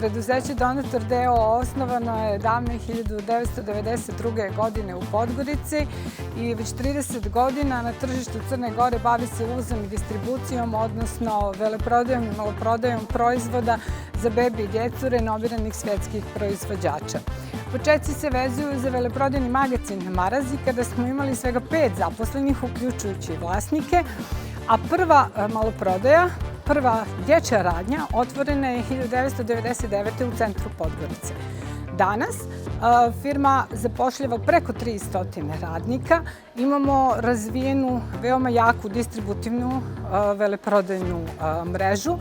Preduzeće Donator d.o.o. osnovano je davne 1992. godine u Podgorici i već 30 godina na tržištu Crne Gore bavi se uvozom i distribucijom, odnosno veleprodajom i maloprodajom proizvoda za bebi i djecu renomiranih svjetskih proizvođača. Početci se vezuju za veleprodajni magacin Marazi kada smo imali svega 5 zaposlenih, uključujući vlasnike, a prva maloprodaja, prva dječja radnja otvorena je 1999. u centru Podgorice. Danas firma zapošljava preko 300 radnika. Imamo razvijenu, veoma jaku distributivnu veleprodajnu mrežu,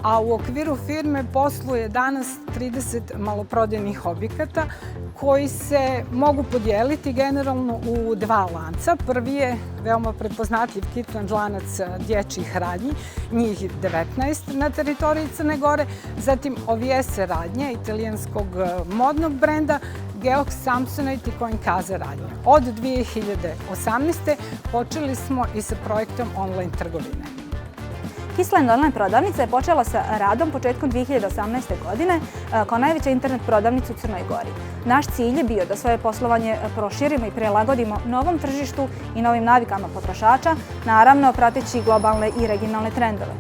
a u okviru firme posluje danas 30 maloprodajnih objekata koji se mogu podijeliti generalno u 2 lanca. Prvi je veoma prepoznatljiv Kirkland lanac dječjih radnji, njih 19 na teritoriji Crne Gore, zatim Oviese radnje, italijanskog modnog brenda, Geox, Samsonite i Koinkaze radnje. Od 2018. počeli smo i sa projektom online trgovine. Kissland online prodavnica je počela sa radom početkom 2018. godine kao najveća internet prodavnica u Crnoj Gori. Naš cilj je bio da svoje poslovanje proširimo i prilagodimo novom tržištu i novim navikama potrošača, naravno prateći globalne i regionalne trendove.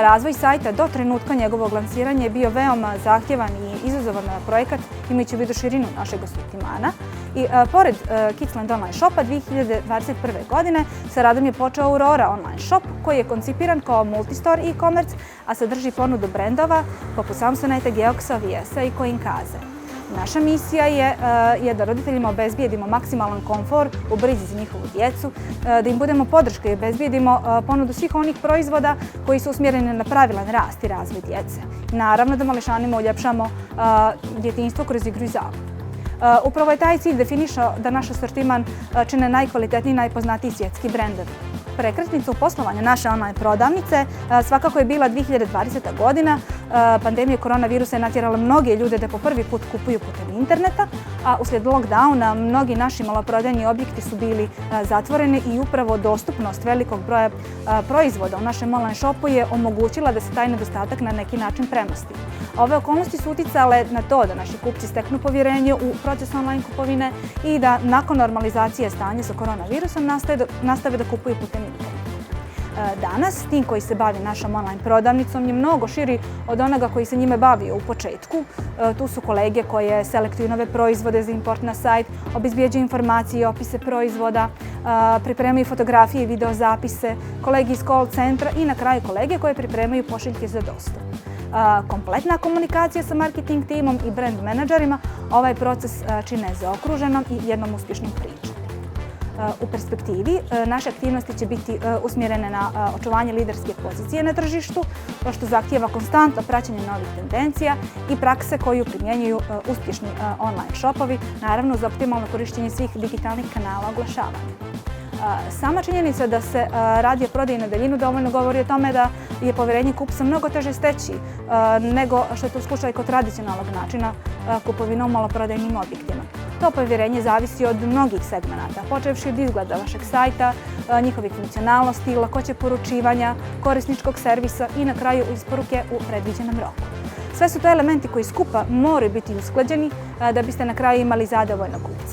Razvoj sajta do trenutka njegovog lansiranja je bio veoma zahtjevan i izazovan projekat, imajući u vidu širinu našeg asortimana. I pored Kissland online shopa 2021. godine sa radom je počeo Aurora online shop koji je koncipiran kao multistore e-commerce, a sadrži ponudu brendova poput Samsonite, Geoxa, Oviesa i Koinkaze. Naša misija je da roditeljima obezbijedimo maksimalan komfor u brizi za njihovu djecu, da im budemo podrška i obezbijedimo ponudu svih onih proizvoda koji su usmjereni na pravilan rast i razvoj djece. Naravno da mališanima uljepšamo djetinjstvo kroz igru i zabavu. Upravo je taj cilj definišao da naš asortiman čine najkvalitetniji i najpoznatiji svjetski brendovi. Prekretnica u poslovanju naše online prodavnice svakako je bila 2020. godina. Pandemija koronavirusa je natjerala mnoge ljude da po prvi put kupuju putem interneta, a uslijed lockdowna mnogi naši maloprodajni objekti su bili zatvoreni i upravo dostupnost velikog broja proizvoda u našem online shopu je omogućila da se taj nedostatak na neki način premosti. Ove okolnosti su uticale na to da naši kupci steknu povjerenje u proces online kupovine i da nakon normalizacije stanja sa koronavirusom nastave da kupuju putem interneta. Danas tim koji se bavi našom online prodavnicom je mnogo širi od onoga koji se njime bavio u početku. Tu su kolege koje selektuju nove proizvode za import na sajt, obezbijeđuju informacije i opise proizvoda, pripremaju fotografije i videozapise, kolege iz call centra i na kraju kolege koje pripremaju pošiljke za dostavu. Kompletna komunikacija sa marketing timom i brand menadžerima ovaj proces čine zaokruženom i jednom uspješnom pričom. U perspektivi naše aktivnosti će biti usmjerene na očuvanje liderske pozicije na tržištu, što zahtijeva konstantno praćenje novih tendencija i prakse koju primjenjuju uspješni online shopovi, naravno za optimalno korištenje svih digitalnih kanala oglašavanja. Sama činjenica da se radi o prodaji na daljinu dovoljno govori o tome da je povjerenje kupca mnogo teže steći nego što je to slučaj kod tradicionalnog načina kupovine u maloprodajnim objektima. To povjerenje zavisi od mnogih segmenata, počevši od izgleda vašeg sajta, njihovih funkcionalnosti, lakoće poručivanja, korisničkog servisa i na kraju isporuke u predviđenom roku. Sve su to elementi koji skupa moraju biti usklađeni da biste na kraju imali zadovoljnog kupca.